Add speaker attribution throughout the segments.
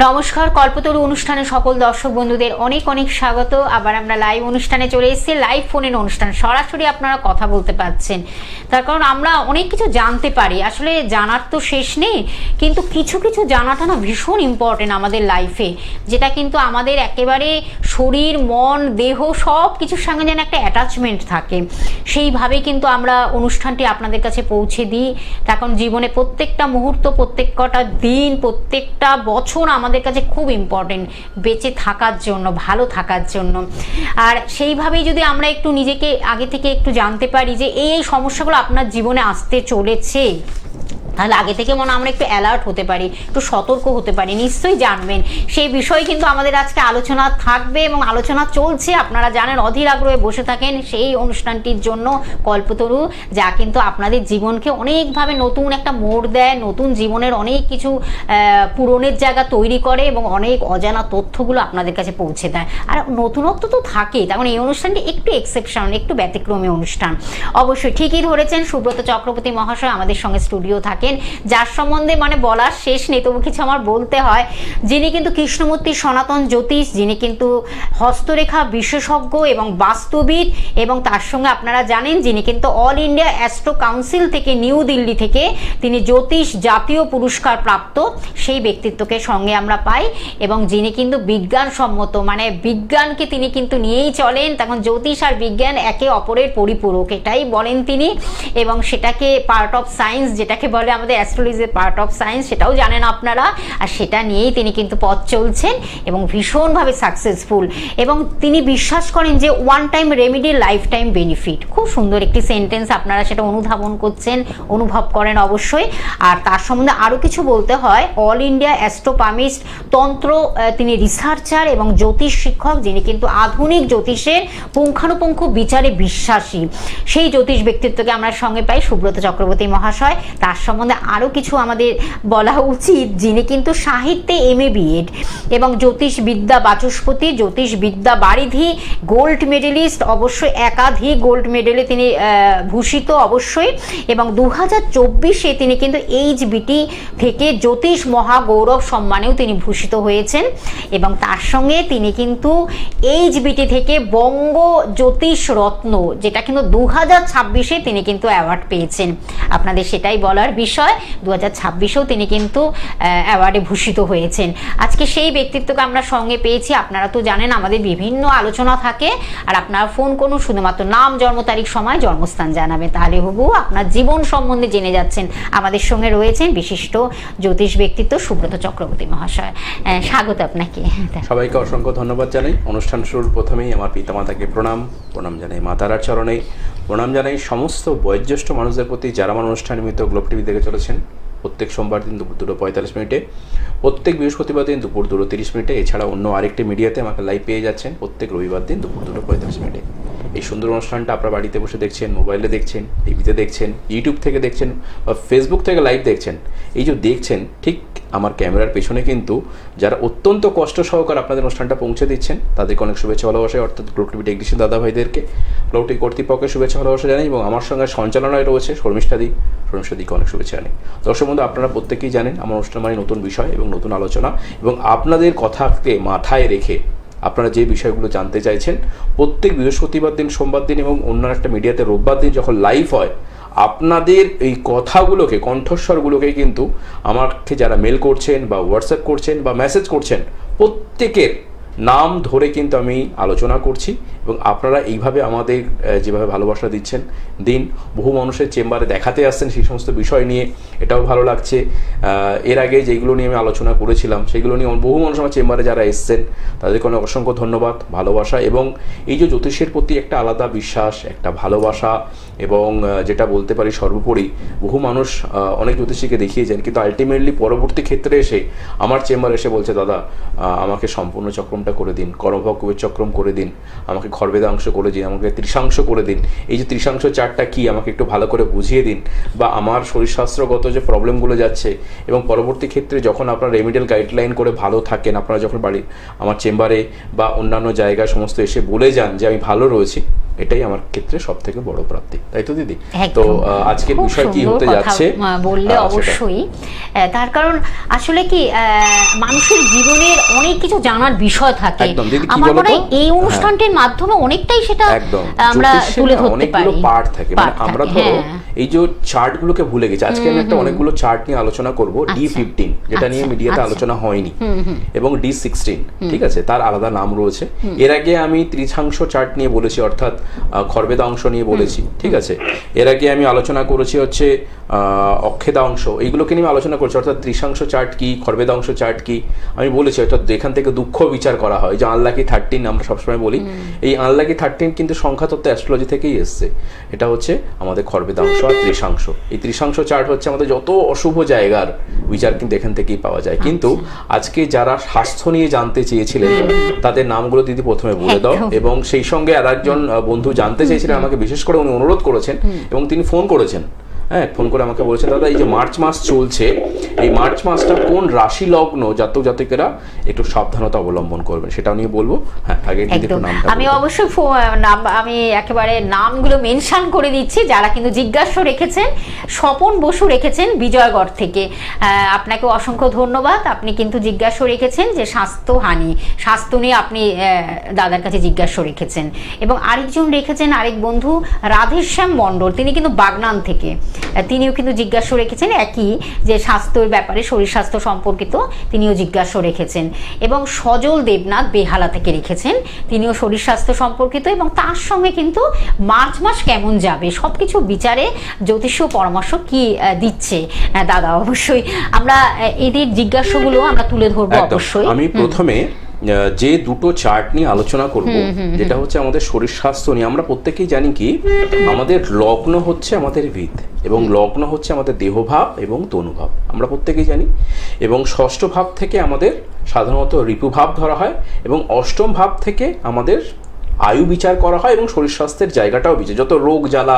Speaker 1: নমস্কার, কল্পতরু অনুষ্ঠানে সকল দর্শক বন্ধুদের অনেক অনেক স্বাগত। আবার আমরা লাইভ অনুষ্ঠানে চলে এসেছি, লাইভ ফোনের অনুষ্ঠান, সরাসরি আপনারা কথা বলতে পারছেন। তার কারণ আমরা অনেক কিছু জানতে পারি, আসলে জানার তো শেষ নেই, কিন্তু কিছু কিছু জানাটা না ভীষণ ইম্পর্টেন্ট আমাদের লাইফে, যেটা কিন্তু আমাদের একেবারে শরীর মন দেহ সব কিছুর সঙ্গে যেন একটা অ্যাটাচমেন্ট থাকে। সেইভাবেই কিন্তু আমরা অনুষ্ঠানটি আপনাদের কাছে পৌঁছে দিই। তার কারণ জীবনে প্রত্যেকটা মুহূর্ত, প্রত্যেকটা দিন, প্রত্যেকটা বছর আমাদের কাছে খুব ইম্পর্টেন্ট বেঁচে থাকার জন্য, ভালো থাকার জন্য। আর সেইভাবেই যদি আমরা একটু নিজেকে আগে থেকে একটু জানতে পারি যে এই সমস্যাগুলো আপনার জীবনে আসতে চলেছে, তাহলে আগে থেকে মনে আমরা একটু অ্যালার্ট হতে পারি, একটু সতর্ক হতে পারি। নিশ্চয়ই জানবেন সেই বিষয়ে কিন্তু আমাদের আজকে আলোচনা থাকবে এবং আলোচনা চলছে। আপনারা জানেন, অধীর আগ্রহে বসে থাকেন সেই অনুষ্ঠানটির জন্য, কল্পতরু, যা কিন্তু আপনাদের জীবনকে অনেকভাবে নতুন একটা মোড় দেয়, নতুন জীবনের অনেক কিছু পূরণের জায়গা তৈরি করে এবং অনেক অজানা তথ্যগুলো আপনাদের কাছে পৌঁছে দেয়। আর নতুনত্ব তো থাকেই, তখন এই অনুষ্ঠানটি একটু এক্সেপশন, একটু ব্যতিক্রমী অনুষ্ঠান। অবশ্যই ঠিকই ধরেছেন, সুব্রত চক্রবর্তী মহাশয় আমাদের সঙ্গে স্টুডিও থাকেন, যার সম্বন্ধে মানে বলার শেষ নেই, তবু কিছু আমার বলতে হয়। যিনি কিন্তু কৃষ্ণমূর্তি সনাতন জ্যোতিষ, যিনি কিন্তু হস্তরেখা বিশেষজ্ঞ এবং বাস্তুবিদ, এবং তার সঙ্গে আপনারা জানেন যিনি কিন্তু অল ইন্ডিয়া অ্যাস্ট্রো কাউন্সিল থেকে, নিউ দিল্লি থেকে তিনি জ্যোতিষ জাতীয় পুরস্কার প্রাপ্ত সেই ব্যক্তিত্বকে সঙ্গে আমরা পাই, এবং যিনি কিন্তু বিজ্ঞানসম্মত, মানে বিজ্ঞানকে তিনি কিন্তু নিয়েই চলেন। তখন জ্যোতিষ আর বিজ্ঞান একে অপরের পরিপূরক, এটাই বলেন তিনি, এবং সেটাকে পার্ট অফ সায়েন্স, যেটাকে বলে আমাদের অ্যাস্ট্রোলজির পার্ট অফ সায়েন্স, সেটাও জানেন আপনারা। আর সেটা নিয়েই তিনি কিন্তু পথ চলছেন এবং ভীষণভাবে সাকসেসফুল। এবং তিনি বিশ্বাস করেন যে one time remedy life time benefit. খুব সুন্দর একটি সেন্টেন্স, আপনারা সেটা অনুধাবন করছেন, অনুভব করেন অবশ্যই। আর তার সম্বন্ধে আরও কিছু বলতে হয়, অল ইন্ডিয়া অ্যাস্ট্রোপামিস্ট, তন্ত্র তিনি রিসার্চার এবং জ্যোতিষ শিক্ষক, যিনি কিন্তু আধুনিক জ্যোতিষের পুঙ্খানুপুঙ্খ বিচারে বিশ্বাসী। সেই জ্যোতিষ ব্যক্তিত্বকে আমরা সঙ্গে পাই, সুব্রত চক্রবর্তী মহাশয়। তার সম্বন্ধে আরও কিছু আমাদের বলা উচিত, যিনি কিন্তু সাহিত্যে MA BEd এবং জ্যোতিষবিদ্যা বাচস্পতি, জ্যোতিষবিদ্যা বারিধি, গোল্ড মেডেলিস্ট, অবশ্যই একাধিক গোল্ড মেডেলে তিনি ভূষিত অবশ্যই। এবং 2024-এ তিনি কিন্তু HBT থেকে জ্যোতিষ মহাগৌরব সম্মানেও তিনি ভূষিত হয়েছেন। এবং তার সঙ্গে তিনি কিন্তু HBT থেকে বঙ্গ জ্যোতিষ রত্ন, যেটা কিন্তু 2026-এ তিনি কিন্তু অ্যাওয়ার্ড পেয়েছেন। আপনাদের সেটাই বলার বিষয়, 2026-এও তিনি কিন্তু অ্যাওয়ার্ডে ভূষিত হয়েছেন। আজকে সেই ব্যক্তিত্বকে আমরা সঙ্গে পেয়েছি। আপনারা তো জানেন আমাদের বিভিন্ন আলোচনা থাকে, আর আপনারা ফোন করুন, শুধুমাত্র নাম, জন্ম তারিখ, সময়, জন্মস্থান জানাবেন, তাহলে হবু আপনার জীবন সম্বন্ধে জেনে যাচ্ছেন। আমাদের সঙ্গে রয়েছেন বিশিষ্ট জ্যোতিষ ব্যক্তিত্ব সুব্রত চক্রবর্তী মহাশয়। স্বাগত আপনাকে।
Speaker 2: সবাইকে অসংখ্য ধন্যবাদ জানাই। অনুষ্ঠান শুরুর প্রথমেই আমার পিতামাতাকে প্রণাম জানাই, মাতারার চরণে প্রণাম জানাই সমস্ত বয়োজ্যেষ্ঠ মানুষদের প্রতি, যারা আমার অনুষ্ঠান নিমিত্ত গ্লোব টিভি দেখে চলেছেন। প্রত্যেক সোমবার দিন দুপুর 2:45, প্রত্যেক বৃহস্পতিবার দিন দুপুর 2:30, এছাড়া অন্য আরেকটি মিডিয়াতে আমাকে লাইভ পেয়ে যাচ্ছেন প্রত্যেক রবিবার দিন দুপুর 2:45। এই সুন্দর অনুষ্ঠানটা আপনারা বাড়িতে বসে দেখছেন, মোবাইলে দেখছেন, টিভিতে দেখছেন, ইউটিউব থেকে দেখছেন বা ফেসবুক থেকে লাইভ দেখছেন। এই যে দেখছেন, ঠিক আমার ক্যামেরার পেছনে কিন্তু যারা অত্যন্ত কষ্ট সহকারে আপনাদের অনুষ্ঠানটা পৌঁছে দিচ্ছেন, তাদেরকে অনেক শুভেচ্ছা ভালোবাসায়, অর্থাৎ গ্লোব টিভি টেকনিশিয়ান দাদা ভাইদেরকে গ্লোব টিভি কর্তৃপক্ষের শুভেচ্ছা ভালোবাসা জানাই। এবং আমার সঙ্গে সঞ্চালনায় রয়েছে শর্মিষ্ঠাদিকে অনেক শুভেচ্ছা জানাই। দর্শক বন্ধু, আপনারা প্রত্যেকেই জানেন আমার অনুষ্ঠান মানে নতুন বিষয় এবং নতুন আলোচনা, এবং আপনাদের কথাকে মাথায় রেখে আপনারা যে বিষয়গুলো জানতে চাইছেন, প্রত্যেক বৃহস্পতিবার দিন, সোমবার দিন এবং অন্য একটা মিডিয়াতে রোববার দিন যখন লাইভ হয়, আপনাদের এই কথাগুলোকে, কণ্ঠস্বরগুলোকে কিন্তু আমাকে যারা মেল করছেন বা হোয়াটসঅ্যাপ করছেন বা মেসেজ করছেন, প্রত্যেকের নাম ধরে কিন্তু আমি আলোচনা করছি। এবং আপনারা এইভাবে আমাদের যেভাবে ভালোবাসা দিচ্ছেন, দিন বহু মানুষের চেম্বারে দেখাতে আসছেন সেই সমস্ত বিষয় নিয়ে, এটাও ভালো লাগছে। এর আগে যেগুলো নিয়ে আমি আলোচনা করেছিলাম সেগুলো নিয়ে বহু মানুষ আমার চেম্বারে যারা এসছেন, তাদেরকে অনেক অসংখ্য ধন্যবাদ, ভালোবাসা। এবং এই যে জ্যোতিষের প্রতি একটা আলাদা বিশ্বাস, একটা ভালোবাসা, এবং যেটা বলতে পারি সর্বোপরি বহু মানুষ অনেক জ্যোতিষীকে দেখিয়েছেন, কিন্তু আলটিমেটলি পরবর্তী ক্ষেত্রে এসে আমার চেম্বারে এসে বলছে, দাদা আমাকে সম্পূর্ণ চক্রমটা করে দিন, কর্মভাগ কুবের চক্রম করে দিন, আমাকে খরবেদাংশ করে দিন, আমাকে ত্রিশাংশ করে দিন। এই যে ত্রিশাংশ চারটা কি আমাকে একটু ভালো করে বুঝিয়ে দিন, বা আমার শরীরশাস্ত্রগত যে প্রবলেমগুলো যাচ্ছে, এবং পরবর্তী ক্ষেত্রে যখন আপনারা রেমিডিয়াল গাইডলাইন করে ভালো থাকেন, আপনারা যখন বাড়ি আমার চেম্বারে বা অন্যান্য জায়গায় সমস্ত এসে বলে যান যে আমি ভালো রয়েছি, এটাই আমার ক্ষেত্রে সব থেকে বড় প্রাপ্তি, তাই তো দিদি?
Speaker 1: একদম।
Speaker 2: তো আজকের
Speaker 1: খুব
Speaker 2: বিষয় কি
Speaker 1: সুন্দর
Speaker 2: হতে
Speaker 1: কথা
Speaker 2: যাচ্ছে
Speaker 1: বললে
Speaker 2: সেটা।
Speaker 1: অবশ্যই। তার কারণ আসলে কি মানুষের জীবনের অনেক কিছু জানার বিষয় থাকে।
Speaker 2: একদম দিদি, কি
Speaker 1: আমার
Speaker 2: বলতো?
Speaker 1: মনে হয় এই অনুষ্ঠানটির মাধ্যমে অনেকটাই সেটা
Speaker 2: একদম
Speaker 1: আমরা
Speaker 2: জ্যোতিষের
Speaker 1: তুলে
Speaker 2: না
Speaker 1: ধরতে
Speaker 2: অনেকগুলো
Speaker 1: পারি।
Speaker 2: পার্ট থাকে, মানে আমরা ধরো
Speaker 1: হ্যাঁ।
Speaker 2: এই যে চার্ট গুলোকে ভুলে গেছি। আজকে আমি একটা অনেকগুলো চার্ট নিয়ে আলোচনা করব, D15 যেটা নিয়ে মিডিয়াতে আলোচনা হয়নি, এবং D16, ঠিক আছে, তার আলাদা নাম রয়েছে। এর আগে আমি ত্রিশাংশ চার্ট নিয়ে বলেছি, অর্থাৎ খরবেদা অংশ নিয়ে বলেছি, ঠিক আছে। এর আগে আমি আলোচনা করেছি হচ্ছে অক্ষেদা অংশ, এইগুলোকে নিয়ে আলোচনা করছি, অর্থাৎ ত্রিশাংশ চার্ট কি, খরবেদা অংশ চার্ট কি আমি বলেছি। অর্থাৎ এখান থেকে দুঃখ বিচার করা হয়, যে আনলাকি 13 আমরা সবসময় বলি, এই আনলাকি 13 কিন্তু সংখ্যাতত্ত্ব অ্যাস্ট্রোলজি থেকেই এসছে। এটা হচ্ছে আমাদের খরবেদাংশ আর ত্রিশাংশ। এই ত্রিশাংশ চার্ট হচ্ছে আমাদের যত অশুভ জায়গার বিচার কিন্তু এখান থেকেই পাওয়া যায়। কিন্তু আজকে যারা স্বাস্থ্য নিয়ে জানতে চেয়েছিলেন তাদের নামগুলো দিদি প্রথমে বলে দাও, এবং সেই সঙ্গে আর একজন বন্ধু জানতে চেয়েছিলেন আমাকে, বিশেষ করে উনি অনুরোধ করেছেন এবং তিনি ফোন করেছেন, হ্যাঁ ফোন করে আমাকে বলেছেন, দাদা এই যে মার্চ মাস চলছে, এই মার্চ মাসটা কোন রাশি লগ্ন জাতক জাতিকেরা একটু সাবধানতা অবলম্বন করবেন সেটাও নিয়ে বলবো। হ্যাঁ আগে দিদি একটু নামটা
Speaker 1: আমি অবশ্যই আমি একেবারে নামগুলো মেনশন করে দিচ্ছি। যারা কিন্তু জিজ্ঞাসা রেখেছেন, স্বপন বসু রেখেছেন বিজয়গড় থেকে, আপনাকে অসংখ্য ধন্যবাদ। আপনি কিন্তু জিজ্ঞাসা রেখেছেন যে স্বাস্থ্যহানি, স্বাস্থ্য নিয়ে আপনি দাদার কাছে জিজ্ঞাসা রেখেছেন। এবং আরেকজন রেখেছেন, আরেক বন্ধু রাধেশ্যাম মণ্ডল, তিনি কিন্তু বাগনান থেকে, তিনিও কিন্তু জিজ্ঞাসা রেখেছেন একই, যে স্বাস্থ্যের ব্যাপারে, শরীর স্বাস্থ্য সম্পর্কিত তিনিও জিজ্ঞাসা রেখেছেন। এবং সজল দেবনাথ বেহালা থেকে রেখেছেন, তিনিও শরীর স্বাস্থ্য সম্পর্কিত, এবং তার সঙ্গে কিন্তু মার্চ মাস কেমন যাবে সবকিছু বিচারে জ্যোতিষীয় পরামর্শ কি দিচ্ছে দাদা। অবশ্যই আমরা এদের জিজ্ঞাসাগুলো আমরা তুলে ধরবো অবশ্যই।
Speaker 2: আমি প্রথমে যে দুটো চার্ট নিয়ে আলোচনা করব, যেটা হচ্ছে আমাদের শরীর স্বাস্থ্য নিয়ে। আমরা প্রত্যেকেই জানি কি আমাদের লগ্ন হচ্ছে আমাদের ভিত, এবং লগ্ন হচ্ছে আমাদের দেহভাব এবং তনুভাব, আমরা প্রত্যেকেই জানি। এবং ষষ্ঠ ভাব থেকে আমাদের সাধারণত ঋতুভাব ধরা হয়, এবং অষ্টম ভাব থেকে আমাদের আয়ু বিচার করা হয়, এবং শরীর স্বাস্থ্যের জায়গাটাও বিচার, যত রোগ জ্বালা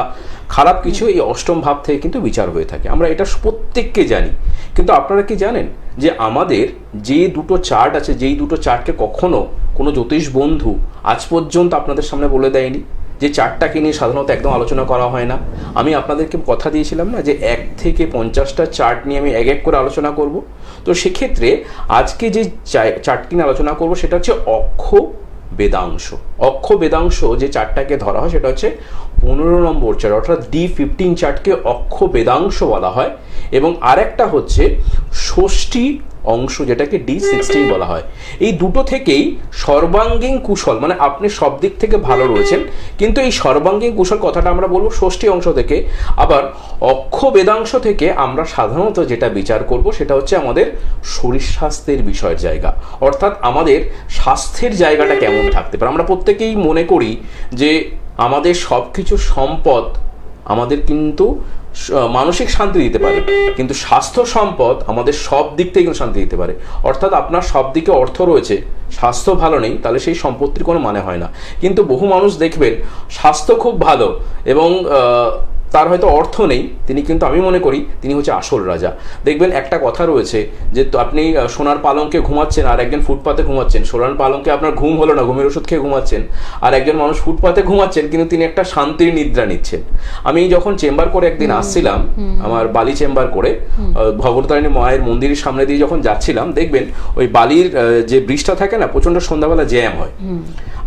Speaker 2: খারাপ কিছু এই অষ্টম ভাব থেকে কিন্তু বিচার হয়ে থাকে, আমরা এটা প্রত্যেককে জানি। কিন্তু আপনারা কি জানেন যে আমাদের যে দুটো চার্ট আছে, যেই দুটো চার্টকে কখনো কোনো জ্যোতিষ বন্ধু আজ পর্যন্ত আপনাদের সামনে বলে দেয়নি, যে চার্টটাকে নিয়ে সাধারণত একদম আলোচনা করা হয় না। আমি আপনাদেরকে কথা দিয়েছিলাম না যে 1 থেকে 50টা চার্ট নিয়ে আমি এক এক করে আলোচনা করব। তো সেক্ষেত্রে আজকে যে চার্টটি নিয়ে আলোচনা করব সেটা হচ্ছে অক্ষ বেদাংশ। অক্ষ বেদাংশ যে চার্টটাকে ধরা হয় সেটা হচ্ছে 15 নম্বর চার্ট, অর্থাৎ D15 চার্টকে অক্ষ বেদাংশ বলা হয়। এবং আরেকটা হচ্ছে ষষ্ঠী অংশ, যেটাকে D16 বলা হয়। এই দুটো থেকেই সর্বাঙ্গীন কুশল, মানে আপনি সব দিক থেকে ভালো রয়েছেন, কিন্তু এই সর্বাঙ্গীন কুশল কথাটা আমরা বলবো ষষ্ঠী অংশ থেকে। আবার অক্ষ বেদাংশ থেকে আমরা সাধারণত যেটা বিচার করব সেটা হচ্ছে আমাদের শরীর স্বাস্থ্যের বিষয়ের জায়গা, অর্থাৎ আমাদের স্বাস্থ্যের জায়গাটা কেমন থাকতে পারে। আমরা প্রত্যেকেই মনে করি যে আমাদের সব কিছু সম্পদ আমাদের কিন্তু মানসিক শান্তি দিতে পারে, কিন্তু স্বাস্থ্য সম্পদ আমাদের সব দিক থেকে কিন্তু শান্তি দিতে পারে। অর্থাৎ আপনার সব দিকে অর্থ রয়েছে, স্বাস্থ্য ভালো নেই, তাহলে সেই সম্পত্তির কোনো মানে হয় না। কিন্তু বহু মানুষ দেখবেন স্বাস্থ্য খুব ভালো এবং তার হয়তো অর্থ নেই, তিনি কিন্তু, আমি মনে করি তিনি হচ্ছে আসল রাজা। দেখবেন একটা কথা রয়েছে যে আপনি সোনার পালঙ্কে ঘুমাচ্ছেন আর একজন ফুটপাতে ঘুমাচ্ছেন। সোনার পালঙ্কে আপনার ঘুম হলো না, ঘুমের ওষুধ খেয়ে ঘুমাচ্ছেন, আর একজন মানুষ ফুটপাতে ঘুমাচ্ছেন কিন্তু তিনি একটা শান্তির নিদ্রা নিচ্ছেন। আমি যখন চেম্বার করে একদিন আসছিলাম, আমার বালি চেম্বার করে ভগবতারিণী মায়ের মন্দিরের সামনে দিয়ে যখন যাচ্ছিলাম, দেখবেন ওই বালির যে ব্রিজটা থাকে না, প্রচন্ড সন্ধ্যাবেলা জ্যাম হয়।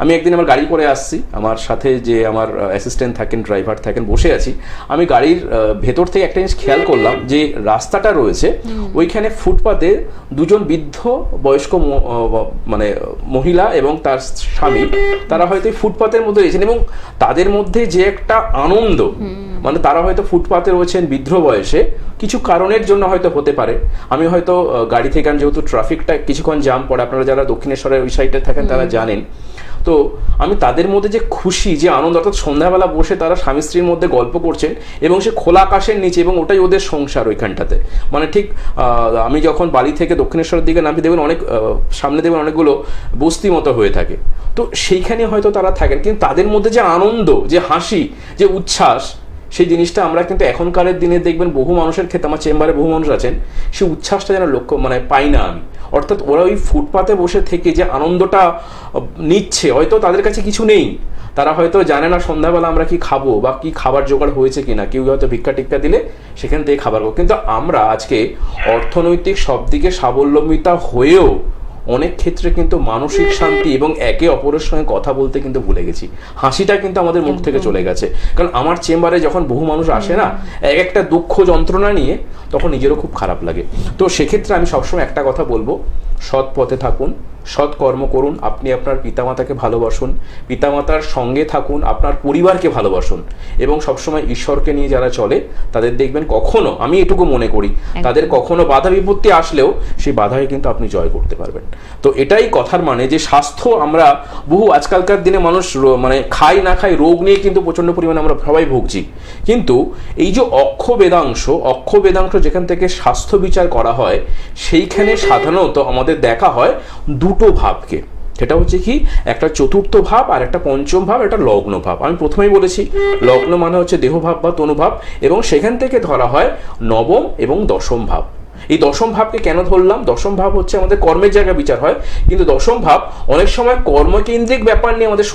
Speaker 2: আমি একদিন আমার গাড়ি করে আসছি, আমার সাথে যে আমার অ্যাসিস্ট্যান্ট থাকেন, ড্রাইভার থাকেন, বসে আছি। আমি গাড়ির ভেতর থেকে একটা জিনিস খেয়াল করলাম, যে রাস্তাটা রয়েছে ওইখানে ফুটপাতে দুজন বৃদ্ধ বয়স্ক মানে মহিলা এবং তার স্বামী, তারা হয়তো ফুটপাতের মধ্যে রয়েছেন, এবং তাদের মধ্যে যে একটা আনন্দ, মানে তারা হয়তো ফুটপাতে রয়েছেন বৃদ্ধ বয়সে, কিছু কারণের জন্য হয়তো হতে পারে। আমি হয়তো গাড়ি থেকে, যেহেতু ট্রাফিকটা কিছুক্ষণ জাম পড়ে, আপনারা যারা দক্ষিণেশ্বরের ওই সাইডে থাকেন তারা জানেন, তো আমি তাদের মধ্যে যে খুশি, যে আনন্দ, অর্থাৎ সন্ধ্যাবেলা বসে তারা স্বামী স্ত্রীর মধ্যে গল্প করছেন এবং সে খোলা আকাশের নিচে, এবং ওটাই ওদের সংসার ওইখানটাতে। মানে ঠিক আমি যখন বাড়ি থেকে দক্ষিণেশ্বরের দিকে নামি, দেখবেন অনেক সামনে দেখবেন অনেকগুলো বস্তি মতো হয়ে থাকে, তো সেইখানে হয়তো তারা থাকেন, কিন্তু তাদের মধ্যে যে আনন্দ, যে হাসি, যে উচ্ছ্বাস, সেই জিনিসটা আমরা কিন্তু এখনকারের দিনে দেখবেন বহু মানুষের ক্ষেত্রে, আমার চেম্বারে বহু মানুষ আছেন, সেই উচ্ছ্বাসটা যেন পাই না আমি। অর্থাৎ ওরা ওই ফুটপাতে বসে থেকে যে আনন্দটা নিচ্ছে, হয়তো তাদের কাছে কিছু নেই, তারা হয়তো জানে না সন্ধ্যাবেলা আমরা কি খাবো বা কি খাবার জোগাড় হয়েছে কিনা, কেউ হয়তো ভিক্ষা টিক্ষা দিলে সেখান থেকে খাবার খাবো। কিন্তু আমরা আজকে অর্থনৈতিক সব দিকে স্বাবলম্বিতা হয়েও অনেক ক্ষেত্রে কিন্তু মানসিক শান্তি এবং একে অপরের সঙ্গে কথা বলতে কিন্তু ভুলে গেছি। হাসিটা কিন্তু আমাদের মুখ থেকে চলে গেছে। কারণ আমার চেম্বারে যখন বহু মানুষ আসে না এক একটা দুঃখ যন্ত্রণা নিয়ে, তখন নিজেরও খুব খারাপ লাগে। তো সেক্ষেত্রে আমি সবসময় একটা কথা বলবো, সৎ পথে থাকুন, সৎ কর্ম করুন, আপনি আপনার পিতামাতাকে ভালোবাসুন, পিতামাতার সঙ্গে থাকুন, আপনার পরিবারকে ভালোবাসুন, এবং সবসময় ঈশ্বরকে নিয়ে যারা চলে তাদের দেখবেন কখনো, আমি এটুকু মনে করি, তাদের কখনো বাধা বিপত্তি আসলেও সেই বাধাকে কিন্তু আপনি জয় করতে পারবেন। তো এটাই কথার মানে যে স্বাস্থ্য, আমরা বহু আজকালকার দিনে মানুষ মানে খাই না খাই রোগ নিয়ে কিন্তু প্রচন্ড পরিমাণে আমরা সবাই ভুগছি। কিন্তু এই যে অক্ষ বেদাংশ যেখান থেকে স্বাস্থ্য বিচার করা হয়, সেইখানে সাধারণত আমাদের দেখা হয় দুটো ভাবকে। সেটা হচ্ছে কি, একটা চতুর্থ ভাব আর একটা পঞ্চম ভাব, একটা লগ্ন ভাব। আমি প্রথমেই বলেছি লগ্ন মানে হচ্ছে দেহভাব বা তনুভাব, এবং সেখান থেকে ধরা হয় নবম এবং দশম ভাব। এই দশম ভাবকে কেন ধরলাম? দশম ভাব হচ্ছে আমাদের কর্মের জায়গা বিচার হয়, কিন্তু দশম ভাব অনেক সময় কর্মকেন্দ্রিক ব্যাপার নিয়ে আমাদের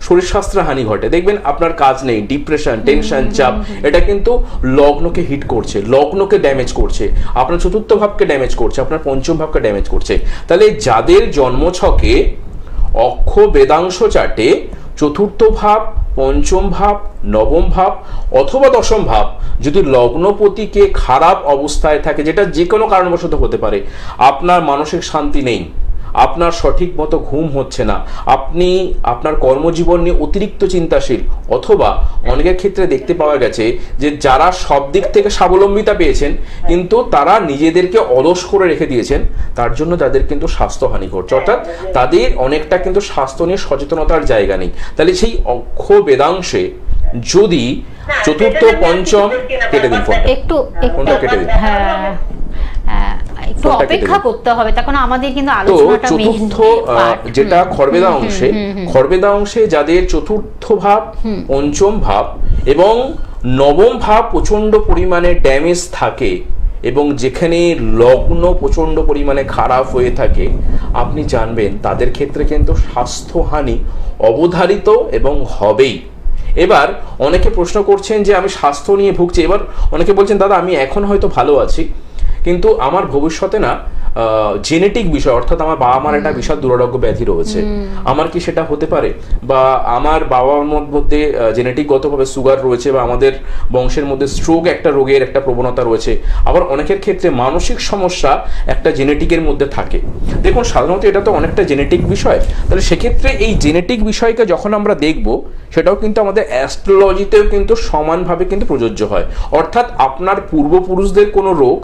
Speaker 2: শরীর স্বাস্থ্যের হানি ঘটে। দেখবেন আপনার কাজ নেই, ডিপ্রেশন, টেনশন, চাপ, এটা কিন্তু লগ্নকে হিট করছে, লগ্নকে ড্যামেজ করছে, আপনার চতুর্থ ভাবকে ড্যামেজ করছে, আপনার পঞ্চম ভাবকে ড্যামেজ করছে। তাহলে যাদের জন্মছকে অক্ষ বেদাংশ চার্টে চতুর্থ ভাব, পঞ্চম ভাব, নবম ভাব অথবা দশম ভাব যদি লগ্নপতিকে খারাপ অবস্থায় থাকে, যেটা যে কোনো কারণবশত হতে পারে, আপনার মানসিক শান্তি নেই, আপনার সঠিক মতো ঘুম হচ্ছে না, আপনি আপনার কর্মজীবন নিয়ে অতিরিক্ত চিন্তাশীল, অথবা অনেকের ক্ষেত্রে দেখতে পাওয়া গেছে যে যারা সব দিক থেকে স্বাবলম্বিতা পেয়েছেন কিন্তু তারা নিজেদেরকে অলস করে রেখে দিয়েছেন, তার জন্য তাদের কিন্তু স্বাস্থ্যহানি ঘটছে, অর্থাৎ তাদের অনেকটা কিন্তু স্বাস্থ্য নিয়ে সচেতনতার জায়গা নেই। তাহলে সেই অক্ষ বেদাংশে যদি চতুর্থ, পঞ্চম, কেটে দিন ফোনটা, ফোনটা কেটে দিন,
Speaker 1: একটু অপেক্ষা করতে হবে, তখন আমাদের কিন্তু
Speaker 2: তো
Speaker 1: আলোচনাটা
Speaker 2: চতুর্থ যেটা খড়বেদা অংশে যাদের চতুর্থ ভাব, পঞ্চম ভাব এবং নবম ভাব প্রচন্ড পরিমাণে ড্যামেজ থাকে, এবং যেখানে লগ্ন প্রচন্ড পরিমাণে খারাপ হয়ে থাকে, আপনি জানবেন তাদের ক্ষেত্রে কিন্তু স্বাস্থ্যহানি অবধারিত এবং হবেই। এবার অনেকে প্রশ্ন করছেন যে আমি স্বাস্থ্য নিয়ে ভুগছি, এবার অনেকে বলছেন দাদা আমি এখন হয়তো ভালো আছি, কিন্তু আমার ভবিষ্যতে না জেনেটিক বিষয়, অর্থাৎ আমার বাবা মার একটা বিশাল দুরারোগ্য ব্যাধি রয়েছে, আমার কি সেটা হতে পারে? বা আমার বাবার মধ্যে জেনেটিকগতভাবে সুগার রয়েছে, বা আমাদের বংশের মধ্যে স্ট্রোক একটা রোগের একটা প্রবণতা রয়েছে। আবার অনেকের ক্ষেত্রে মানসিক সমস্যা একটা জেনেটিকের মধ্যে থাকে। দেখুন সাধারণত এটা তো অনেকটা জেনেটিক বিষয়, তাহলে সেক্ষেত্রে এই জেনেটিক বিষয়কে যখন আমরা দেখব, সেটাও কিন্তু আমাদের অ্যাস্ট্রোলজিতেও কিন্তু সমানভাবে কিন্তু প্রযোজ্য হয়। অর্থাৎ আপনার পূর্বপুরুষদের কোনো রোগ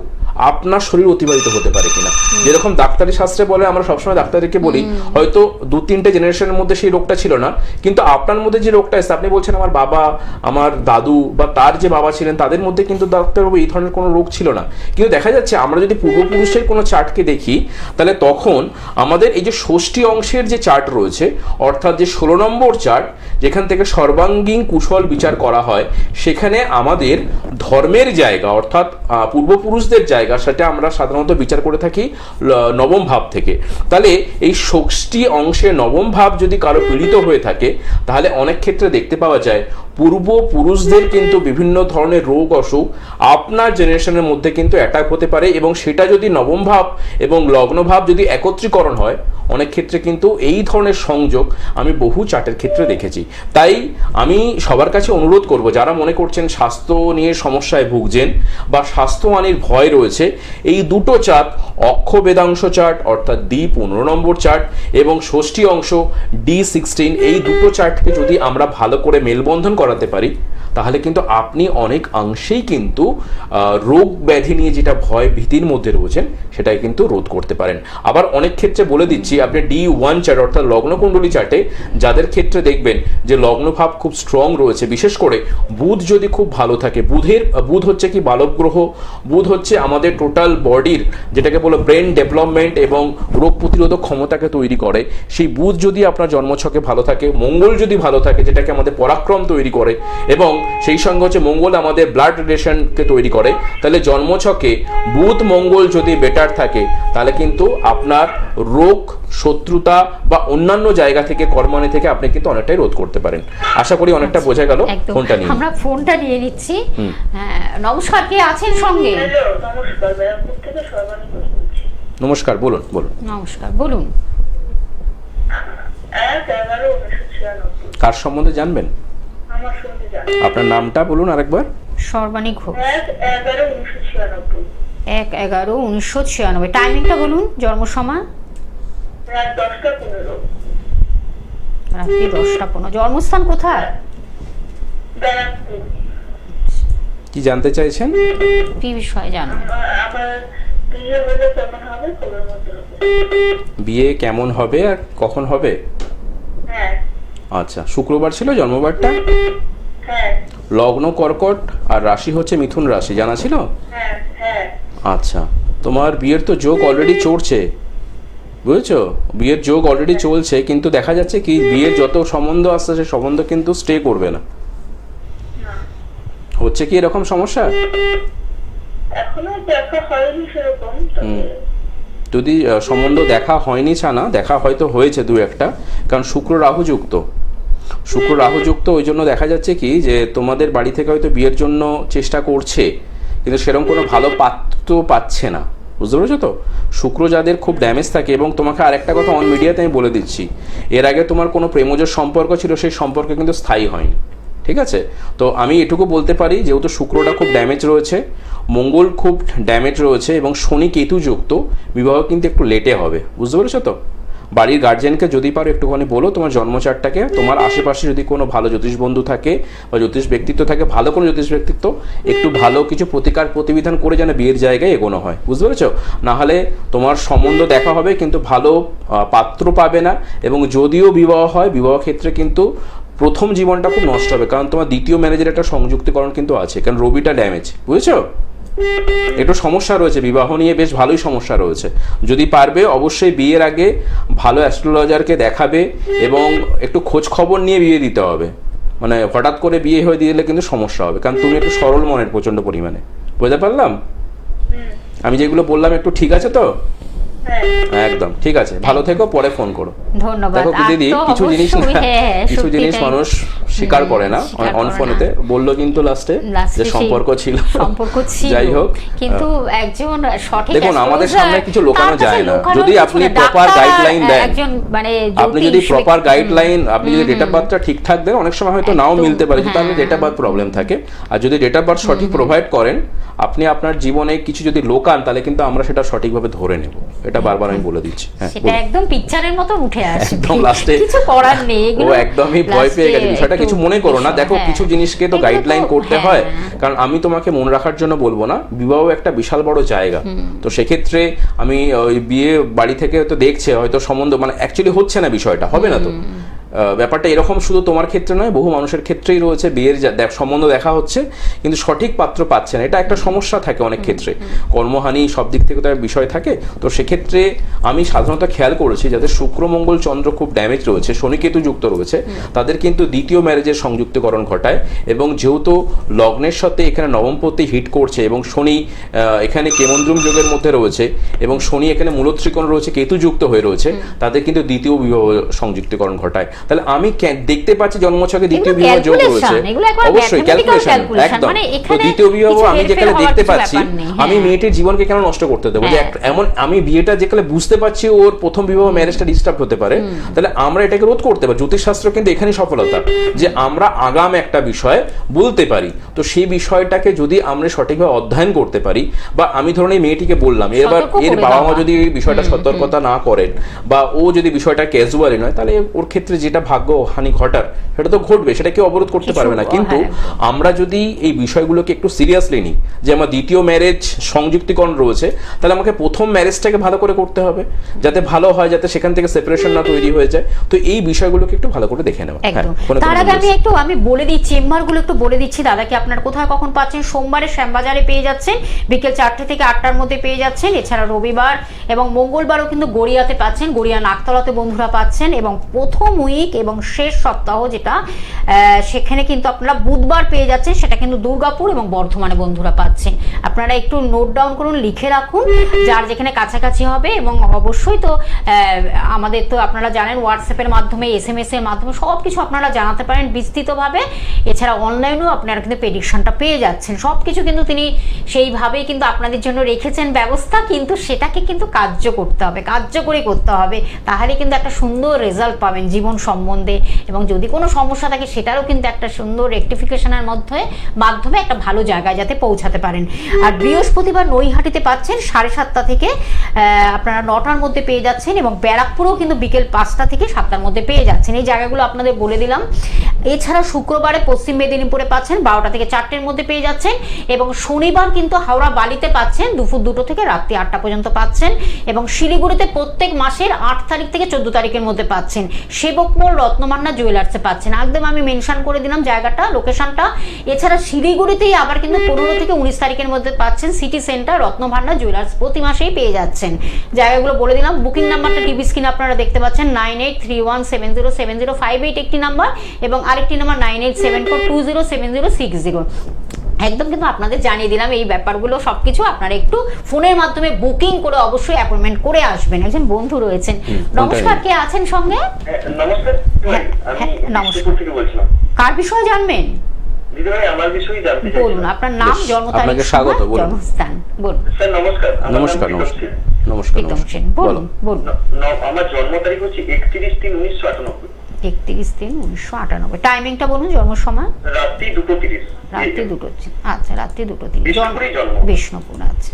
Speaker 2: আপনার শরীর অতিবাহিত হতে পারে কিনা। যেরকম ডাক্তারি শাস্ত্রে বলে, আমরা সবসময় ডাক্তারকে বলি হয়তো 2-3টে জেনারেশনের মধ্যে সেই রোগটা ছিল না, কিন্তু আপনার মধ্যে যে রোগটা এসে, আপনি বলছেন আমার বাবা, আমার দাদু বা তার যে বাবা ছিলেন তাদের মধ্যে কিন্তু ডাক্তারবাবু এই ধরনের কোনো রোগ ছিল না। কিন্তু দেখা যাচ্ছে আমরা যদি পূর্বপুরুষের কোনো চার্টকে দেখি, তাহলে তখন আমাদের এই যে ষষ্ঠী অংশের যে চার্ট রয়েছে, অর্থাৎ যে 16 নম্বর চার্ট, যেখান থেকে সর্বাঙ্গীন কুশল বিচার করা হয়, সেখানে আমাদের ধর্মের জায়গা অর্থাৎ পূর্বপুরুষদের জায়গা, সেটা আমরা সাধারণত বিচার করে থাকি নবম ভাব থেকে। তাহলে এই ষষ্ঠী অংশে নবম ভাব যদি কারো পীড়িত হয়ে থাকে, তাহলে অনেক ক্ষেত্রে দেখতে পাওয়া যায় পূর্বপুরুষদের কিন্তু বিভিন্ন ধরনের রোগ অসুখ আপনার জেনারেশনের মধ্যে কিন্তু অ্যাটাক হতে পারে, এবং সেটা যদি নবম ভাব এবং লগ্ন ভাব যদি একত্রীকরণ হয়, অনেক ক্ষেত্রে কিন্তু এই ধরনের সংযোগ আমি বহু চার্টের ক্ষেত্রে দেখেছি। তাই আমি সবার কাছে অনুরোধ করব, যারা মনে করছেন স্বাস্থ্য নিয়ে সমস্যায় ভুগছেন বা স্বাস্থ্যহানির ভয় রয়েছে, এই দুটো চার্ট, অক্ষ বেদাংশ চার্ট অর্থাৎ D15 নম্বর চার্ট এবং ষষ্ঠী অংশ D16, এই দুটো চার্টকে যদি আমরা ভালো করে মেলবন্ধন করাতে পারি, তাহলে কিন্তু আপনি অনেক অংশেই কিন্তু রোগ ব্যাধি নিয়ে যেটা ভয় ভীতির মধ্যে রয়েছেন, সেটাই কিন্তু রোধ করতে পারেন। আবার অনেক ক্ষেত্রে বলে দিচ্ছি, আপনি D1 চার্ট অর্থাৎ লগ্নকুণ্ডলী চার্টে যাদের ক্ষেত্রে দেখবেন যে লগ্নভাব খুব স্ট্রং রয়েছে, বিশেষ করে বুধ যদি খুব ভালো থাকে, বুধ হচ্ছে কি বালক গ্রহ, বুধ হচ্ছে আমাদের টোটাল বডির যেটাকে বলো ব্রেন ডেভেলপমেন্ট এবং রোগ প্রতিরোধক ক্ষমতাকে তৈরি করে, সেই বুধ যদি আপনার জন্মছকে ভালো থাকে, মঙ্গল যদি ভালো থাকে যেটাকে আমাদের পরাক্রম তৈরি করে, এবং সেই সঙ্গে হচ্ছে মঙ্গল আমাদের ব্লাড রিলেশনকে তৈরি করে। তাহলে জন্মছকে বুধ মঙ্গল যদি বেটার থাকে তাহলে কিন্তু আপনার রোগ, শত্রুতা বা অন্যান্য জায়গা থেকে, কর্মানি থেকে আপনি কিন্তু অনেকটাই রোধ করতে পারেন। আশা করি অনেকটা বোঝা গেল।
Speaker 1: একদম।
Speaker 2: ফোনটা নিয়ে
Speaker 1: আমরা ফোনটা নিয়ে নিচ্ছি। হ্যাঁ, নমস্কার, কে আছেন সঙ্গে?
Speaker 3: হ্যালো, নমস্কার, ব্যারাকপুর থেকে সর্বাণী ঘোষ বলছি।
Speaker 2: নমস্কার, বলুন বলুন।
Speaker 1: নমস্কার, বলুন।
Speaker 3: 1/11/1996
Speaker 2: কার সম্বন্ধে জানবেন?
Speaker 3: আমার সঙ্গে যান।
Speaker 2: আপনার নামটা বলুন আরেকবার।
Speaker 1: সর্বাণী ঘোষ।
Speaker 3: 1/11/1996
Speaker 1: 1/11/1996। টাইমিংটা বলুন, জন্ম সময়?
Speaker 3: রাত 10টা 15।
Speaker 1: রাত্রি 10টা 15। জন্মস্থান কোথায়?
Speaker 3: ব্যারাকপুর।
Speaker 2: কি জানতে চাইছেন?
Speaker 1: কি বিষয়ে জানবেন?
Speaker 3: আমার বিয়ে হলে কেমন হবে, কবের মধ্যে হবে?
Speaker 2: বিয়ে কেমন হবে আর কখন হবে?
Speaker 3: হ্যাঁ
Speaker 2: আচ্ছা, শুক্রবার ছিল জন্মবারটা?
Speaker 3: হ্যাঁ
Speaker 2: লগ্ন কর্কট আর রাশি হচ্ছে মিথুন রাশি, জানা ছিল?
Speaker 3: হ্যাঁ হ্যাঁ।
Speaker 2: আচ্ছা, তোমার বিয়ের তো যোগ অলরেডি চলছে, বুঝেছো? বিয়ের যোগ অলরেডি চলছে, কিন্তু দেখা যাচ্ছে কি বিয়ের যত সম্বন্ধ আসছে সে সম্বন্ধ কিন্তু স্টে করবে না।
Speaker 3: না,
Speaker 2: হচ্ছে কি এরকম সমস্যা?
Speaker 3: এখনো দেখা হয়নি সেরকম, তবে
Speaker 2: যদি সম্বন্ধ দেখা হয়নি ছানা, দেখা হয়তো হয়েছে দু একটা, কারণ শুক্র রাহু যুক্ত। শুক্র রাহু যুক্ত, ওই জন্য দেখা যাচ্ছে কি যে তোমাদের বাড়ি থেকে হয়তো বিয়ের জন্য চেষ্টা করছে, কিন্তু সেরকম কোনো ভালো পাত্র পাচ্ছে না। বুঝতে পেরেছো তো? শুক্র যাদের খুব ড্যামেজ থাকে, এবং তোমাকে আরেকটা কথা অন মিডিয়াতে আমি বলে দিচ্ছি, এর আগে তোমার কোনো প্রেমজ সম্পর্ক ছিল, সেই সম্পর্ক কিন্তু স্থায়ী হয়নি। ঠিক আছে? তো আমি এটুকু বলতে পারি, যেহেতু শুক্রটা খুব ড্যামেজ রয়েছে, মঙ্গল খুব ড্যামেজ রয়েছে এবং শনি কেতু যুক্ত, বিবাহ কিন্তু একটু লেটে হবে। বুঝতে পেরেছো তো? বাড়ির গার্জিয়ানকে যদি পারো একটুখানি বলো তোমার জন্মচারটাকে, তোমার আশেপাশে যদি কোনো ভালো জ্যোতিষ বন্ধু থাকে বা জ্যোতিষ ব্যক্তিত্ব থাকে, ভালো কোনো জ্যোতিষ ব্যক্তিত্ব, একটু ভালো কিছু প্রতিবিধান করে যেন বিয়ের জায়গায় এগোনো হয়। বুঝতে পেরেছো? না হলে তোমার সম্বন্ধ দেখা হবে কিন্তু ভালো পাত্র পাবে না, এবং যদিও বিবাহ হয়, বিবাহ ক্ষেত্রে কিন্তু প্রথম জীবনটা খুব নষ্ট হবে, কারণ তোমার দ্বিতীয় ম্যারেজের একটা সংযুক্তিকরণ কিন্তু আছে, কারণ রবিটা ড্যামেজ। বুঝেছো? একটু সমস্যা রয়েছে বিবাহ নিয়ে, বেশ ভালোই সমস্যা রয়েছে। যদি পারবে অবশ্যই বিয়ের আগে ভালো অ্যাস্ট্রোলজারকে দেখাবে এবং একটু খোঁজ খবর নিয়ে বিয়ে দিতে হবে। মানে হঠাৎ করে বিয়ে হয়ে দিলে কিন্তু সমস্যা হবে, কারণ তুমি একটু সরল মনের প্রচণ্ড পরিমাণে। বুঝতে পারলাম? আমি যেগুলো বললাম একটু ঠিক আছে তো?
Speaker 3: হ্যাঁ
Speaker 2: একদম ঠিক আছে, ভালো থেকো, পরে ফোন করো।
Speaker 1: ধন্যবাদ।
Speaker 2: দেখো কি দিদি, কিছু জিনিস কিছু জিনিস
Speaker 1: সত্যিটাই।
Speaker 2: মানুষ স্বীকার করে না।
Speaker 1: স্বীকার
Speaker 2: অন
Speaker 1: করে
Speaker 2: ফোনেতে বললো কিন্তু লাস্টে যে সম্পর্ক ছিল,
Speaker 1: যাই
Speaker 2: হোক,
Speaker 1: কিন্তু একজন সঠিক
Speaker 2: দেখুন আমাদের
Speaker 1: astrologer,
Speaker 2: সামনে কিছু লোকানো
Speaker 1: তার কাছে
Speaker 2: যায় না।
Speaker 1: লোকানোর
Speaker 2: যদি
Speaker 1: কিছু
Speaker 2: আপনি
Speaker 1: না,
Speaker 2: প্রপার
Speaker 1: ডাক্তার,
Speaker 2: গাইডলাইন দেন,
Speaker 1: একজন মানে
Speaker 2: আপনি যদি
Speaker 1: জ্যোতিষ
Speaker 2: প্রপার
Speaker 1: ব্যক্তি-
Speaker 2: গাইডলাইন, আপনি যদি ডেট অফ বার্থটা ঠিকঠাক দেন, অনেক সময় হয়তো নাও
Speaker 1: একদম,
Speaker 2: মিলতে পারে, তাহলে
Speaker 1: হ্যাঁ।
Speaker 2: ডেট অফ বার্থ প্রবলেম থাকে। আর যদি ডেট অফ বার্থ সঠিক প্রোভাইড করেন, আপনি আপনার জীবনে কিছু যদি লোকান, তাহলে কিন্তু আমরা সেটা সঠিকভাবে ধরে নেব। এটা বারবার আমি বলে দিচ্ছি। হ্যাঁ,
Speaker 1: সেটা একদম পিকচারের মতো উঠে আসে,
Speaker 2: একদম লাস্টে
Speaker 1: কিছু করার নেই।
Speaker 2: ও
Speaker 1: এগুলো
Speaker 2: একদমই ভয় পেয়ে গেছে বিষয়টা, কিছু মনে করো না। দেখো
Speaker 1: হ্যাঁ।
Speaker 2: কিছু জিনিসকে তো
Speaker 1: এগুলো
Speaker 2: গাইডলাইন করতে
Speaker 1: হ্যাঁ।
Speaker 2: হয়, কারণ আমি তোমাকে মনে রাখার জন্য বলবো না, বিবাহ একটা বিশাল বড় জায়গা। তো সেক্ষেত্রে আমি ওই বিয়ে বাড়ি থেকে হয়তো দেখছে, হয়তো সম্বন্ধ মানে অ্যাকচুয়ালি হচ্ছে না, বিষয়টা হবে না তো। ব্যাপারটা এরকম শুধু তোমার ক্ষেত্রে নয়, বহু মানুষের ক্ষেত্রেই রয়েছে, বিয়ের সম্বন্ধ দেখা হচ্ছে কিন্তু সঠিক পাত্র পাচ্ছে না। এটা একটা সমস্যা থাকে অনেক ক্ষেত্রে, কর্মহানি সব দিক থেকে তো একটা বিষয় থাকে। তো সেক্ষেত্রে আমি সাধারণত খেয়াল করেছি যাদের শুক্র মঙ্গল চন্দ্র খুব ড্যামেজ রয়েছে, শনি কেতু যুক্ত রয়েছে, তাদের কিন্তু দ্বিতীয় ম্যারেজের সংযুক্তিকরণ ঘটায়। এবং যেহেতু লগ্নের সাথে এখানে নবমপতি হিট করছে, এবং শনি এখানে কেমন্দ্রুম যোগের মধ্যে রয়েছে, এবং শনি এখানে মূলত্রিকোণ রয়েছে, কেতু যুক্ত হয়ে রয়েছে, তাদের কিন্তু দ্বিতীয় বিবাহ সংযুক্তিকরণ ঘটায়। তাহলে আমি দেখতে পাচ্ছি জন্মছকে দ্বিতীয় বিবাহ যোগ রয়েছে, অবশ্যই ক্যালকুলেশন একদম। তো দ্বিতীয় বিবাহ আমি যেখানে দেখতে পাচ্ছি, আমি মেয়েটির জীবনকে কেন নষ্ট করতে দেবো? যে এমন আমি বিয়েটা যেখানে বুঝতে পারছি ওর প্রথম বিবাহ ম্যারেজটা ডিস্টার্ব হতে পারে, তাহলে আমরা এটাকে রোধ করতে পারি। জ্যোতিষশাস্ত্র কিন্তু এখানেই সফলতা, যে আমরা আগাম একটা বিষয় বলতে পারি। তো সেই বিষয়টাকে যদি আমরা সঠিকভাবে অধ্যয়ন করতে পারি, বা আমি ধরুন এই মেয়েটিকে বললাম, এবার এর বাবা মা যদি এই বিষয়টা সতর্কতা না করেন, বা ও যদি বিষয়টা ক্যাজুয়ালি নয়, তাহলে ওর ক্ষেত্রে যেটা ভাগ্য হানি ঘটার সেটা তো ঘটবে, সেটা কেউ অবরোধ করতে পারবে না। কিন্তু আমরা যদি এই বিষয়গুলোকে একটু সিরিয়াসলি নিই, যে আমার দ্বিতীয় ম্যারেজ সংযুক্তিকরণ রয়েছে, তাহলে আমাকে প্রথম ম্যারেজটাকে ভালো করে করতে হবে, যাতে ভালো হয়, যাতে সেখান থেকে সেপারেশন না তৈরি হয়ে যায়। তো এই বিষয়গুলোকে একটু ভালো করে দেখে নেওয়া।
Speaker 1: একদম। তার আগে আমি বলে দিচ্ছি, চেম্বারগুলো একটু বলে দিচ্ছি দাদাকে, আপনার কোথায় কখন পাচ্ছেন। সোমবারে শ্যামবাজারে পেয়ে যাচ্ছেন, বিকেল 4টে থেকে 8টার মধ্যে পেয়ে যাচ্ছেন। এছাড়া রবিবার এবং মঙ্গলবারও কিন্তু গড়িয়াতে পাচ্ছেন, গড়িয়া নাকতলাতে বন্ধুরা পাচ্ছেন। এবং প্রথম উইক এবং শেষ সপ্তাহ যেটা জায়গাটা, সেখানে কিন্তু আপনারা বুধবার পেয়ে যাচ্ছেন, সেটা কিন্তু দুর্গাপুর এবং বর্ধমানে বন্ধুরা পাচ্ছেন। আপনারা একটু নোট ডাউন করুন, লিখে রাখুন যার যেখানে কাছাকাছি হবে। এবং অবশ্যই তো আমাদের তো আপনারা জানেন হোয়াটসঅ্যাপের মাধ্যমে, SMS এর মাধ্যমে সব কিছু আপনারা জানাতে পারেন বিস্তৃতভাবে। এছাড়া অনলাইনেও আপনারা কিন্তু প্রেডিকশনটা পেয়ে যাচ্ছেন। সব কিছু কিন্তু তিনি সেইভাবেই কিন্তু আপনাদের জন্য রেখেছেন ব্যবস্থা, কিন্তু সেটাকে কিন্তু কার্য করতে হবে, কার্যকরী করতে হবে, তাহলে কিন্তু একটা সুন্দর রেজাল্ট পাবেন জীবন সম্বন্ধে। এবং যদি কোনো সমস্যা থাকে সেটারও কিন্তু একটা সুন্দর রেকটিফিকেশনের মাধ্যমে একটা ভালো জায়গায় যাতে পৌঁছাতে পারেন। আর বৃহস্পতিবার নৈহাটিতে পাচ্ছেন 7:30 থেকে আপনারা 9টার মধ্যে পেয়ে যাচ্ছেন, এবং ব্যারাকপুরেও কিন্তু বিকেল 5টা থেকে 7টার মধ্যে পেয়ে যাচ্ছেন। এই জায়গাগুলো আপনাদের বলে দিলাম। এছাড়া শুক্রবারে পশ্চিম মেদিনীপুরে পাচ্ছেন 12টা থেকে 4টের মধ্যে পেয়ে যাচ্ছেন, এবং শনিবার কিন্তু হাওড়া বালিতে পাচ্ছেন দুপুর 2টো থেকে রাত্রি 8টা পর্যন্ত পাচ্ছেন, এবং শিলিগুড়িতে প্রত্যেক মাসের 8 তারিখ থেকে 14 তারিখের মধ্যে পাচ্ছেন। সেবকমোড় রত্নমান্না জুয়েলার্সে পাচ্ছেন, একদম আমি মেনশন করে দিলাম জায়গাটা, লোকেশনটা। এছাড়া শিলিগুড়িতেই আবার কিন্তু 15 থেকে 19 তারিখের মধ্যে পাচ্ছেন সিটি সেন্টার রত্নভান্ডার জুয়েলার্স, প্রতি মাসেই পেয়ে যাচ্ছেন। জায়গাগুলো বলে দিলাম। বুকিং নাম্বারটা টিভি স্ক্রিনে আপনারা দেখতে পাচ্ছেন, 9831707058 একটি নাম্বার, এবং আরেকটি নাম্বার 9874207060। একদম কিন্তু আপনাদের জানিয়ে দিলাম এই ব্যাপারগুলো সবকিছু। আপনারা একটু ফোনের মাধ্যমে বুকিং করে অবশ্যই অ্যাপয়েন্টমেন্ট করে আসবেন। একজন বন্ধু রয়েছেন, নমস্কার, কে আছেন সঙ্গে?
Speaker 3: নমস্কার, আমি
Speaker 1: নমস্কার,
Speaker 3: থেকে বলছিলাম।
Speaker 1: কার বিষয়ে জানবেন?
Speaker 3: দিদি ভাই, আমার বিষয়ে জানতে চাই।
Speaker 1: বলুন আপনার নাম, জন্ম তারিখ,
Speaker 2: আপনাকে স্বাগত, বলুন।
Speaker 1: জন্মস্থান বলুন।
Speaker 3: স্যার নমস্কার।
Speaker 2: নমস্কার।
Speaker 1: প্রীতম সেন, বলুন বলুন।
Speaker 3: আমার জন্ম তারিখ হচ্ছে 31/3/1998।
Speaker 1: 31/3/1998। টাইমিংটা বলুন, জন্ম সময়?
Speaker 3: রাত্রি 2:30।
Speaker 1: রাত্রি 2:30। আচ্ছা, রাত্রি 2:30।
Speaker 3: বিষ্ণুপুরেই জন্ম।
Speaker 1: বিষ্ণুপুর, আচ্ছা।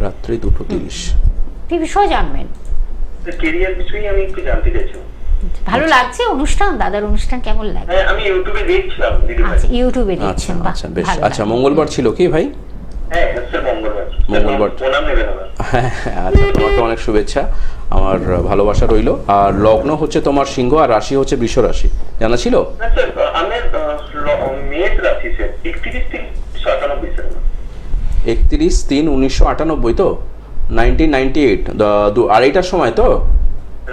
Speaker 2: রাত্রি 2:30।
Speaker 1: কি বিষয় জানবেন?
Speaker 3: ক্যারিয়ার বিষয়ে আমি একটু জানতে চাইছিলাম।
Speaker 1: ভালো লাগছে অনুষ্ঠান? দাদার অনুষ্ঠান কেমন লাগে?
Speaker 3: হ্যাঁ, আমি ইউটিউবে দেখছিলাম দিদি ভাই।
Speaker 1: আচ্ছা, ইউটিউবে
Speaker 2: আচ্ছা
Speaker 1: দেখছেন, বাহ,
Speaker 2: আচ্ছা, বেশ।
Speaker 1: ভালো
Speaker 2: আচ্ছা,
Speaker 1: লাগলো।
Speaker 2: মঙ্গলবার ছিল কি ভাই?
Speaker 3: হ্যাঁ স্যার, মঙ্গলবার। প্রণাম নেবেন আমার।
Speaker 2: হ্যাঁ, আচ্ছা, তোমাকে অনেক শুভেচ্ছা, আমার ভালোবাসা রইলো। আর লগ্ন হচ্ছে তোমার সিংহ, আর রাশি হচ্ছে বৃষ রাশি, জানা ছিল?
Speaker 3: না স্যার, আমার মেষ রাশি স্যার, 31/3/1998 স্যার।
Speaker 2: 31/3/1998 তো 1998, আড়াইটার সময় তো?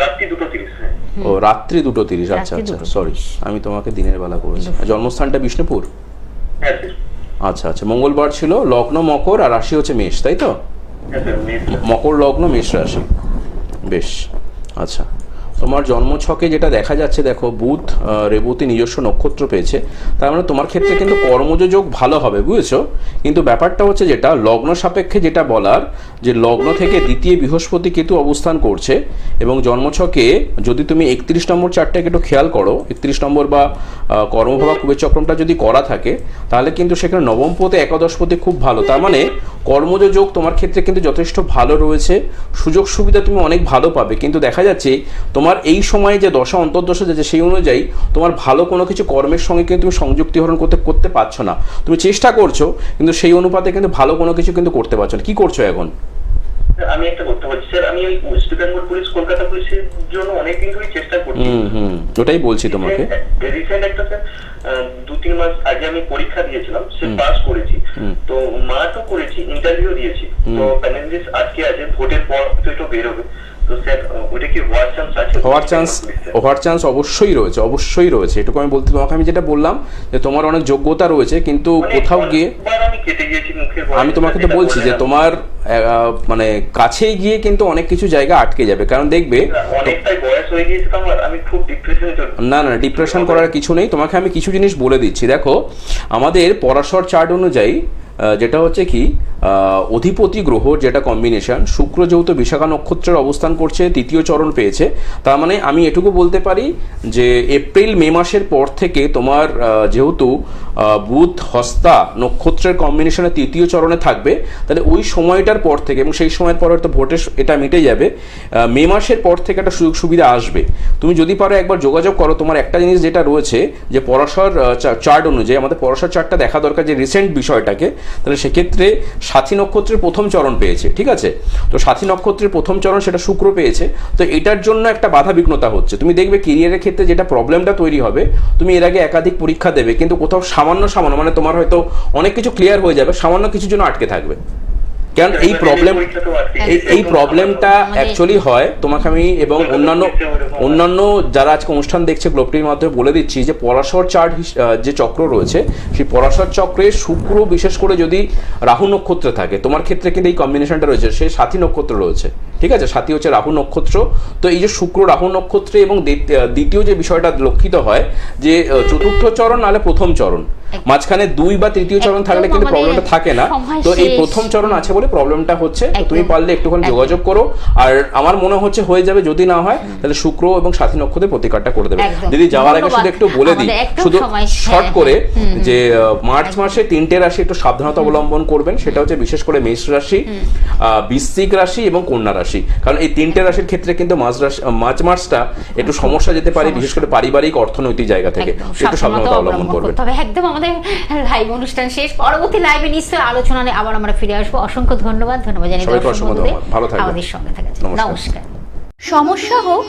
Speaker 3: রাত্রি 2:30। হ্যাঁ।
Speaker 2: ও, রাত্রি 2:30। আচ্ছা
Speaker 1: রাত্রি
Speaker 2: আচ্ছা,
Speaker 1: 2:30।
Speaker 2: সরি, আমি তোমাকে দিনের বেলা করেছি। জন্মস্থানটা বিষ্ণুপুর?
Speaker 3: হ্যাঁ স্যার।
Speaker 2: আচ্ছা আচ্ছা, মঙ্গলবার ছিল, লগ্ন মকর আর রাশি হচ্ছে মেষ, তাই তো?
Speaker 3: হ্যাঁ স্যার, মেষ।
Speaker 2: মকর লগ্ন, মেষ রাশি, বেশ। আচ্ছা, তোমার জন্মছকে যেটা দেখা যাচ্ছে, দেখো বুধ রেবতী নিজস্ব নক্ষত্র পেয়েছে, তার মানে তোমার ক্ষেত্রে কিন্তু কর্মযোগ ভালো হবে, বুঝেছো? কিন্তু ব্যাপারটা হচ্ছে যেটা লগ্ন সাপেক্ষে যেটা বলার, যে লগ্ন থেকে দ্বিতীয় বৃহস্পতি কেতু অবস্থান করছে, এবং জন্মছকে যদি তুমি 31 নম্বর চারটাকে একটু খেয়াল করো, 31 নম্বর বা কর্মভাবা কুবের চক্রমটা যদি করা থাকে, তাহলে কিন্তু সেখানে নবমপতি একাদশপতি খুব ভালো। তার মানে কর্মযোগ তোমার ক্ষেত্রে কিন্তু যথেষ্ট ভালো রয়েছে, সুযোগ সুবিধা তুমি অনেক ভালো পাবে। কিন্তু দেখা যাচ্ছে তোমার এই সময়ে যে দশা অন্তর্দশা যাচ্ছে, সেই অনুযায়ী তোমার ভালো কোনো কিছু কর্মের সঙ্গে কিন্তু তুমি সংযুক্তিকরণ করতে পারছো না। তুমি চেষ্টা করছো, কিন্তু সেই অনুপাতে কিন্তু ভালো কোনো কিছু কিন্তু করতে পারছো না। কি করছো এখন?
Speaker 3: আমি একটা করতে পারছি স্যার, আমি ওই ওয়েস্ট বেঙ্গল পুলিশ, কলকাতা পুলিশের জন্য অনেকদিন ধরে চেষ্টা করছি।
Speaker 2: ওটাই বলছি তোমাকে।
Speaker 3: রিসেন্ট একটা স্যার 2-3 মাস আগে আমি পরীক্ষা দিয়েছিলাম, সে পাস করেছি। তো মাঠও করেছি, ইন্টারভিউ দিয়েছি। তো প্যানেলিস্ট আজকে আছে, ভোটের পর তো এটা বেরোবে। তো স্যার ওটা কি হওয়ার চান্স আছে?
Speaker 2: হওয়ার চান্স অবশ্যই রয়েছে, অবশ্যই রয়েছে। এটুকু আমি বলতে, তোমাকে আমি যেটা বললাম যে তোমার অনেক যোগ্যতা রয়েছে, কিন্তু কোথাও গিয়ে আমি তোমাকে তো বলছি যে তোমার মানে কাছেই গিয়ে কিন্তু অনেক কিছু জায়গা আটকে যাবে। কারণ দেখবে
Speaker 3: অনেকটাই বয়স হয়ে গিয়েছে তো আমার, আমি খুব ডিপ্রেশনে চলে।
Speaker 2: না না, ডিপ্রেশন করার কিছু নেই। তোমাকে আমি কিছু জিনিস বলে দিচ্ছি। দেখো, আমাদের পরাশর চার্ট অনুযায়ী যেটা হচ্ছে কি, অধিপতি গ্রহ যেটা কম্বিনেশন, শুক্র যেহেতু বিশাখা নক্ষত্রের অবস্থান করছে, তৃতীয় চরণ পেয়েছে, তার মানে আমি এটুকু বলতে পারি যে এপ্রিল মে মাসের পর থেকে তোমার যেহেতু বুধ হস্তা নক্ষত্রের কম্বিনেশনে তৃতীয় চরণে থাকবে, তাহলে ওই সময়টার পর থেকে, এবং সেই সময়ের পর হয়তো ভোটের এটা মিটে যাবে, মে মাসের পর থেকে একটা সুযোগ সুবিধা আসবে। তুমি যদি পারো একবার যোগাযোগ করো। তোমার একটা জিনিস যেটা রয়েছে যে পরাশর চার্ট অনুযায়ী, আমাদের পরাশর চার্টটা দেখা দরকার যে রিসেন্ট বিষয়টাকে, তাহলে সেক্ষেত্রে সাথী নক্ষত্রের প্রথম চরণ পেয়েছে, ঠিক আছে? তো সাথী নক্ষত্রের প্রথম চরণ সেটা শুক্র পেয়েছে, তো এটার জন্য একটা বাধা বিঘ্নতা হচ্ছে। তুমি দেখবে ক্যারিয়ারের ক্ষেত্রে যেটা প্রবলেমটা তৈরি হবে, তুমি এর আগে একাধিক পরীক্ষা দেবে, কিন্তু কোথাও সামান্য মানে তোমার হয়তো অনেক কিছু ক্লিয়ার হয়ে যাবে, সামান্য কিছুর জন্য আটকে থাকবে। কারণ এই প্রবলেম
Speaker 3: পরীক্ষাতেও আটকে
Speaker 2: এই প্রবলেমটা অ্যাকচুয়ালি হয় তোমাকে আমি এবং অন্যান্য যারা আজকে অনুষ্ঠান দেখছে গ্লোব টিভির মাধ্যমে বলে দিচ্ছি যে পরাশর চার্ট যে চক্র রয়েছে সেই পরাশর চক্রে শুক্র বিশেষ করে যদি রাহু নক্ষত্রে থাকে, তোমার ক্ষেত্রে কিন্তু এই কম্বিনেশনটা রয়েছে, সে সাথী নক্ষত্র রয়েছে, ঠিক আছে, সাথী হচ্ছে রাহু নক্ষত্র। তো এই যে শুক্র রাহু নক্ষত্রে এবং দ্বিতীয় যে বিষয়টা লক্ষিত হয় যে চতুর্থ চরণ নাহলে প্রথম চরণ, মাঝখানে 2 বা তৃতীয় চরণ থাকলে কিন্তু প্রবলেমটা থাকে না। তো এই প্রথম চরণ আছে বলে প্রবলেমটা হচ্ছে। তো তুমি পারলে একটুখানি যোগাযোগ করো, আর আমার মনে হচ্ছে হয়ে যাবে, যদি না হয় তাহলে শুক্র এবং সাথী নক্ষত্রের প্রতিকারটা করে দেবে। দিদি যাওয়ার আগে শুধু একটু বলে দিই, শুধু শর্ট করে, যে মার্চ মাসে 3টে রাশি একটু সাবধানতা অবলম্বন করবেন। সেটা হচ্ছে বিশেষ করে মেষ রাশি, বৃশ্চিক রাশি এবং কন্যা রাশি, কারণ এই 3টে রাশির ক্ষেত্রে কিন্তু মার্চ মাসটা একটু সমস্যা যেতে পারে, বিশেষ করে পারিবারিক অর্থনৈতিক জায়গা থেকে একটু সাবধানতা অবলম্বন করবেন।
Speaker 1: তবে একদম আমাদের লাইভ অনুষ্ঠান শেষ, পরবর্তী লাইভে নিশ্চয়ই আলোচনা নিয়ে আবার আমরা ফিরে আসবো। অসংখ্য ধন্যবাদ জানাই
Speaker 2: সবাইকে, অসংখ্য ধন্যবাদ, ভালো থাকবেন,
Speaker 1: আমাদের সঙ্গে থাকার জন্য। নমস্কার।
Speaker 4: সমস্যা হোক